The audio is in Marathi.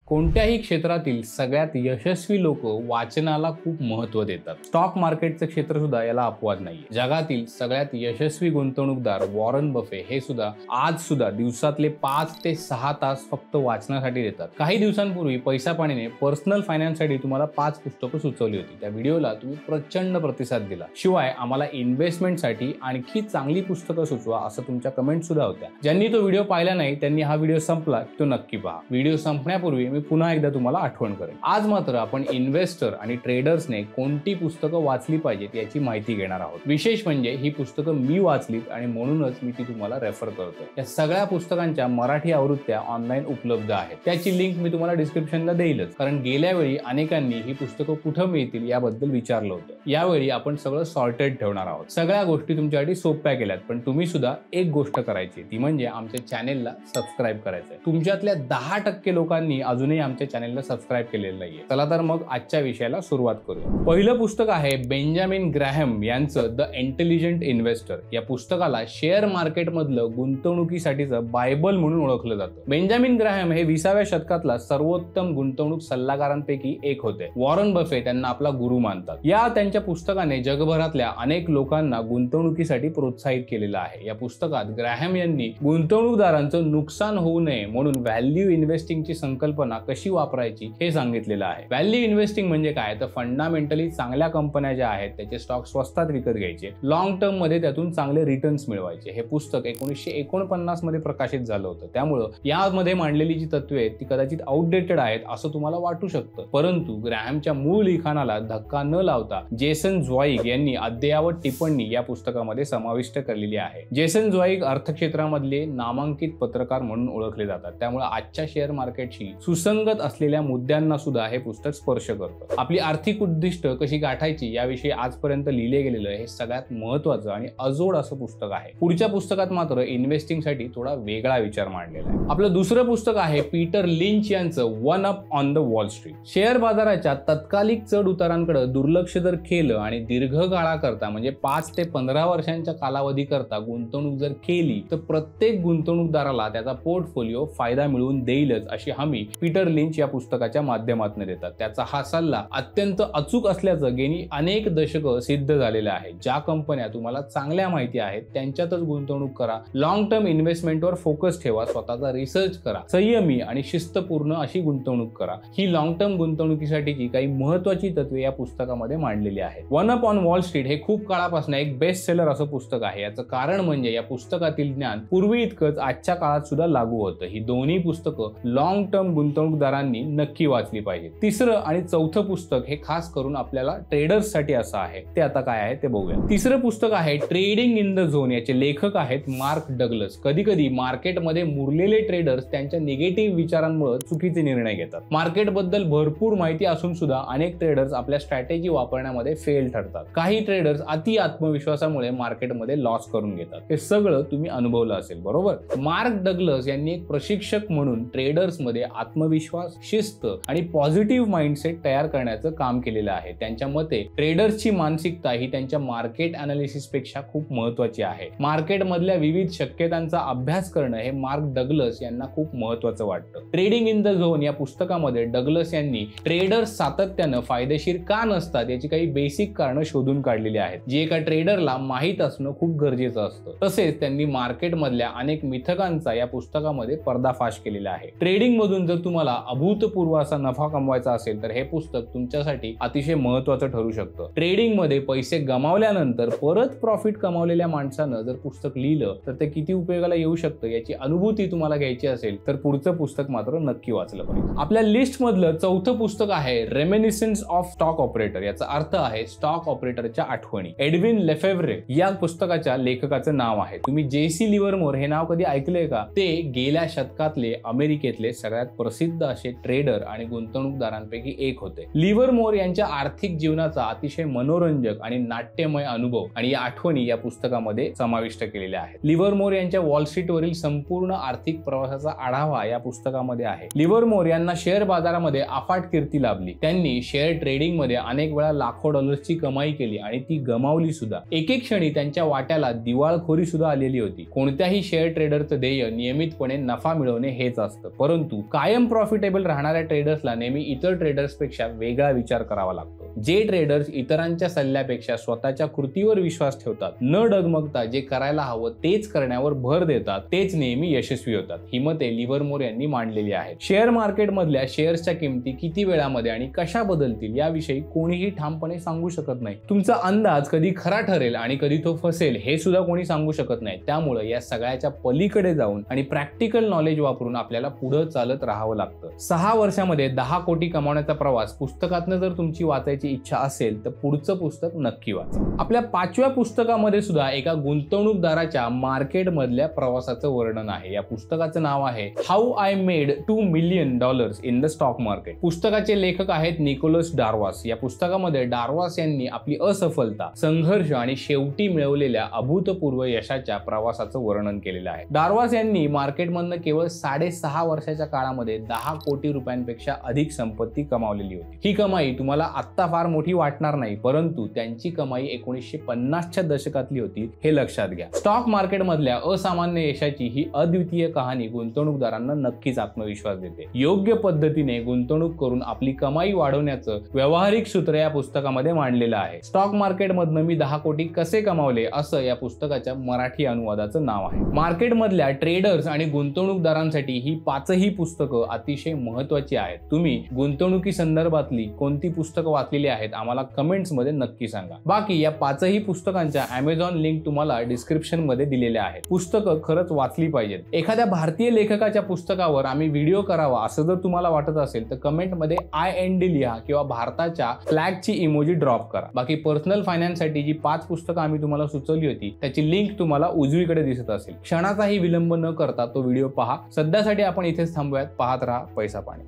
कोणत्याही क्षेत्रातील सगळ्यात यशस्वी लोक वाचनाला खूप महत्त्व देतात। स्टॉक मार्केटचं क्षेत्र सुद्धा याला अपवाद नाही। जगातील सगळ्यात यशस्वी गुंतवणूकदार वॉरन बफे हे सुद्धा आज सुद्धा दिवसातले 5 ते 6 तास फक्त वाचनासाठी देतात। काही दिवसांपूर्वी पैसा पाणीने पर्सनल फायनान्ससाठी तुम्हाला 5 पुस्तकं सुचवली होती। त्या व्हिडिओला तुम्ही प्रचंड प्रतिसाद दिला। शिवाय आम्हाला इन्व्हेस्टमेंटसाठी आणखी चांगली पुस्तकं सुचवा असं तुमच्या कमेंट सुद्धा होत्या। ज्यांनी तो व्हिडिओ पाहिला नाही त्यांनी हा व्हिडिओ संपला तो नक्की पहा। व्हिडिओ संपण्यापूर्वी मी पुन्हा एकदा तुम्हाला आठवण करेन। आज मात्र आपण इन्व्हेस्टर आणि ट्रेडर्सने कोणती पुस्तकं वाचली पाहिजेत याची माहिती घेणार आहोत। विशेष म्हणजे ही पुस्तकं मी वाचलीत आणि म्हणूनच मी ती तुम्हाला रेफर करतो। या सगळ्या पुस्तकांच्या मराठी आवृत्त्या ऑनलाईन उपलब्ध आहेत। त्याची लिंक मी तुम्हाला डिस्क्रिप्शनला देईलच, कारण गेल्या वेळी अनेकांनी ही पुस्तकं कुठे मिळतील याबद्दल विचारलं होतं। यावेळी आपण सगळं सॉर्टेड ठेवणार आहोत। सगळ्या गोष्टी तुमच्यासाठी सोप्या केल्यात, पण तुम्ही सुद्धा एक गोष्ट करायची, ती म्हणजे आमच्या चॅनेलला सबस्क्राईब करायचं आहे। तुमच्यातल्या 10% लोकांनी अजूनही आमच्या चॅनेलला सबस्क्राईब केलेलं नाहीये। चला तर मग आजच्या विषयाला सुरुवात करूया। पहिलं पुस्तक आहे बेंजामिन ग्रॅहम यांचं द इंटेलिजंट इन्व्हेस्टर। या पुस्तकाला शेअर मार्केट मधलं गुंतवणुकीसाठीचं बायबल म्हणून ओळखलं जातं। बेंजामिन ग्रॅहम हे 20व्या शतकातला सर्वोत्तम गुंतवणूक सल्लागारांपैकी एक होते। वॉरन बफे त्यांना आपला गुरु मानतात। या त्यांच्या पुस्तकाने जगभरातल्या अनेक लोकांना गुंतवणुकीसाठी प्रोत्साहित केलेलं आहे। या पुस्तकात ग्रॅहम यांनी गुंतवणूकदारांचं नुकसान होऊ नये म्हणून व्हॅल्यू इन्व्हेस्टिंगची संकल्पना कशी वापरायची हे सांगितलेलं आहे। व्हॅल्यू इन्व्हेस्टिंग म्हणजे काय, तर फंडामेंटली चांगल्या कंपन्या ज्या आहेत त्याचे स्टॉक स्वस्तात विकत घ्यायचे, लॉंग टर्म मध्ये त्यातून चांगले रिटर्न्स मिळवायचे। हे पुस्तक 1949 मध्ये प्रकाशित झालं होतं। त्यामुळे यामध्ये मांडलेली जी तत्वे आहेत ती कदाचित आउटडेटेड आहेत असं तुम्हाला वाटू शकतं, परंतु ग्रॅहमच्या मूळ लिखाणाला धक्का न लावता जेसन झ्वाइग यांनी अद्ययावत टिप्पणी या पुस्तकामध्ये समाविष्ट केलेली आहे। जेसन झ्वाइग अर्थक्षेत्रामधले नामांकित पत्रकार म्हणून ओळखले जातात, त्यामुळे आजच्या शेअर मार्केटशी सुसंगत असलेल्या मुद्द्यांना सुद्धा हे पुस्तक स्पर्श करतं। आपली आर्थिक उद्दिष्ट कशी गाठायची याविषयी आजपर्यंत लिहिले गेलेलं हे सगळ्यात महत्त्वाचं आणि अजोड असं पुस्तक आहे। पुढच्या पुस्तकात मात्र इन्व्हेस्टिंग साठी थोडा वेगळा विचार मांडलेला आहे। आपलं दुसरं पुस्तक आहे पीटर लिंच यांचं one up on the wall street. Share बाजाराच्या तत्कालिक चढ उतारांकडे दुर्लक्ष जर केलं आणि दीर्घकाळाकरता म्हणजे 5 ते 15 वर्षांच्या कालावधी करता गुंतवणूक जर केली तर प्रत्येक गुंतवणूकदाराला त्याचा पोर्टफोलिओ फायदा मिळवून देईलच अशी हमी पीटर लिंच या पुस्तकाच्या माध्यमातून देतात। त्याचा हा सल्ला अत्यंत अचूक असल्याचं गेली अनेक दशकं सिद्ध झालेलं आहे। ज्या कंपन्या तुम्हाला चांगल्या माहिती आहेत त्यांच्यातच गुंतवणूक करा, लॉंग टर्म इन्व्हेस्टमेंटवर फोकस ठेवा, स्वतःचा रिसर्च करा, संयमी आणि शिस्तपूर्ण अशी गुंतवणूक करा। ही लॉंग टर्म गुंतवणुकीसाठीची काही महत्त्वाची तत्वे या पुस्तकामध्ये मांडलेली आहेत। One up on wall street हे खूप काळापासून एक बेस्ट सेलर असं पुस्तक आहे। याचं कारण म्हणजे या पुस्तकातील ज्ञान पूर्वी इतकंच आजच्या काळात सुद्धा लागू होतं। ही दोन्ही पुस्तकं लॉंग टर्म गुंतवणूकदारांनी नक्की वाचली पाहिजे। तिसरं आणि चौथं पुस्तक हे खास करून आपल्याला ट्रेडर्स साठी असं आहे, ते आता काय आहे ते बघूया। तिसरं पुस्तक आहे ट्रेडिंग इन द झोन। याचे लेखक आहेत मार्क डग्लस। कधी कधी मार्केटमध्ये मुरलेले ट्रेडर्स त्यांच्या निगेटिव्ह विचारांमुळे चुकीचे निर्णय घेतात। मार्केट बद्दल भरपूर माहिती असून सुद्धा अनेक ट्रेडर्स आपल्या स्ट्रॅटेजी वापरण्यामध्ये फेल ठरतात। काही ट्रेडर्स अति आत्मविश्वासामुळे मार्केटमध्ये लॉस करून घेतात। हे सगळं तुम्ही अनुभवलं असेल, बरोबर। मार्क डग्लस यांनी एक प्रशिक्षक म्हणून ट्रेडर्स मध्ये आत्मविश्वास, शिस्त आणि पॉझिटिव्ह माइंडसेट तयार करण्याचं काम केलेलं आहे। त्यांच्या मते ट्रेडर्सची मानसिकता ही त्यांच्या मार्केट अनालिसिस पेक्षा खूप महत्त्वाची आहे। मार्केट मधल्या विविध शक्यतांचा अभ्यास करणं हे मार्क डग्लस यांना खूप महत्त्वाचं वाटतं। ट्रेडिंग इन द झोन या पुस्तकामध्ये डग्लस यांनी ट्रेडर्स सातत्यानं फायदेशीर का नसतात याची काही बेसिक कारणं शोधून काढलेली आहेत, जी एका ट्रेडरला माहीत असणं खूप गरजेचं असतं। तसेच त्यांनी मार्केट मधल्या अनेक मिथकांचा या पुस्तकामध्ये पर्दाफाश केलेला आहे। ट्रेडिंग मधून जर तुम्हाला अभूतपूर्व असा नफा कमवायचा असेल तर हे पुस्तक तुमच्यासाठी अतिशय महत्त्वाचं ठरू शकतं। ट्रेडिंग मध्ये पैसे गमावल्यानंतर परत प्रॉफिट कमावलेल्या माणसानं जर पुस्तक लिहिलं तर ते किती उपयोगाला येऊ शकतं याची अनुभूती तुम्हाला घ्यायची असेल तर पुढचं पुस्तक मात्र नक्की वाचलं पाहिजे। आपल्या लिस्ट मधलं चौथं पुस्तक आहे रेमिनिसन्स ऑफ स्टॉक ऑपरेटर। याचा अर्थ आहे स्टॉक ऑपरेटरच्या आठवणी। एडविन लेफेव्रे या पुस्तकाच्या लेखकाचं नाव आहे। तुम्ही जेसी लिव्हरमोर हे नाव कधी ऐकलंय का? ते गेल्या शतकातले अमेरिकेतले सगळ्यात प्रसिद्ध असे ट्रेडर आणि गुंतवणूकदारांपैकी एक होते। लिव्हरमोर यांच्या आर्थिक जीवनाचा अतिशय मनोरंजक आणि नाट्यमय अनुभव आणि या आठवणी या पुस्तकामध्ये समाविष्ट केलेल्या आहेत। लिव्हरमोर यांच्या वॉल स्ट्रीट वरील संपूर्ण आर्थिक प्रवासाचा आढावा या पुस्तकामध्ये आहे। लिव्हरमोर यांना शेअर बाजारामध्ये अफाट कीर्ती लाभली। त्यांनी शेअर ट्रेडिंग मध्ये अनेक वेळा लाखो डॉलर्सची कमाई केली आणि ती गमावली सुद्धा। एके क्षणी त्यांच्या वाट्याला दिवाळखोरी सुद्धा आलेली होती। कोणत्याही शेअर ट्रेडरचं ध्येय नियमितपणे नफा मिळवणे हेच असतं, परंतु कायम प्रॉफिटेबल राहणाऱ्या ट्रेडर्सला नेहमी इतर ट्रेडर्सपेक्षा वेगळा विचार करावा लागतो. जे ट्रेडर्स इतरांच्या सल्ल्यापेक्षा स्वतःच्या कृतीवर विश्वास ठेवतात, न डगमगता जे करायला हवं तेच करण्यावर भर देतात, तेच नेहमी यशस्वी होतात. ही मते लिव्हरमोर यांनी मांडलेली आहेत. शेअर मार्केटमधल्या शेअर्सच्या किमती किती वेळामध्ये आणि कशा बदलतील याविषयी कोणीही ठामपणे सांगू शकत नाही. तुमचा अंदाज कधी खरा ठरेल आणि कधी तो फसेल हे सुद्धा कोणी सांगू शकत नाही. त्यामुळे या सगळ्याच्या पलीकडे जाऊन आणि प्रॅक्टिकल नॉलेज वापरून आपल्याला पुढे चालत राहावं लागतं. 6 वर्षामध्ये 10 कोटी कमावण्याचा प्रवास पुस्तकातनं जर तुमची वाचायची इच्छा असेल तर पुढचं पुस्तक नक्की वाचा. आपल्या 5व्या पुस्तकामध्ये सुद्धा एका गुंतवणूकदाराच्या मार्केट मधल्या प्रवासाचं वर्णन आहे. या पुस्तकाचं नाव आहे how I made $2 million in the stock market. पुस्तकाचे लेखक आहेत निकोलस डार्वास. या पुस्तकामध्ये डार्वास यांनी आपली असफलता, संघर्ष आणि शेवटी मिळवलेल्या अभूतपूर्व यशाच्या प्रवासाचं वर्णन केलेलं आहे. डार्वास यांनी मार्केटमधनं केवळ 6.5 वर्षाच्या काळामध्ये 10 कोटी रुपयांपेक्षा अधिक संपत्ती कमावलेली होती. ही कमाई तुम्हाला आत्ता फार मोठी वाटणार नाही, परंतु त्यांची कमाई 1950च्या दशकातली होती हे लक्षात घ्या. स्टॉक मार्केट मधल्या असामान्य यशाची ही अद्वितीय कहाणी गुंतवणूकदारांना नक्कीच आत्मविश्वास देते. योग्य पद्धतीने गुंतवणूक करून आपली कमाई वाढवण्याचं व्यावहारिक सूत्र या पुस्तकामध्ये मांडलेलं आहे. स्टॉक मार्केट मधनं मी 10 कोटी कसे कमावले असं या पुस्तकाच्या मराठी अनुवादाचं नाव आहे. मार्केट मधल्या ट्रेडर्स आणि गुंतवणूकदारांसाठी ही 5ही पुस्तकं अतिशय महत्वाची आहेत. तुम्ही गुंतवणुकी संदर्भातली कोणती पुस्तकं वाचलेली आहेत आम्हाला कमेंट्स मध्ये नक्की सांगा. बाकी या 5ही पुस्तकांच्या Amazon लिंक तुम्हाला डिस्क्रिप्शन मध्ये दिलेल्या आहेत. पुस्तकं खरंच वाचली पाहिजेत. एखाद्या भारतीय लेखकाच्या पुस्तकावर आम्ही व्हिडिओ करावा असं जर तुम्हाला वाटत असेल तर कमेंट मध्ये IND लिहा किंवा भारताच्या फ्लॅगची इमोजी ड्रॉप करा. बाकी पर्सनल फायनान्स साठी जी 5 पुस्तकं आम्ही तुम्हाला सुचवली होती त्याची लिंक तुम्हाला उजवीकडे दिसत असेल. क्षणाचाही विलंब न करता तो व्हिडिओ पहा. सध्यासाठी आपण इथेच थांबूयात. पाहत राहा पैसा पाणी.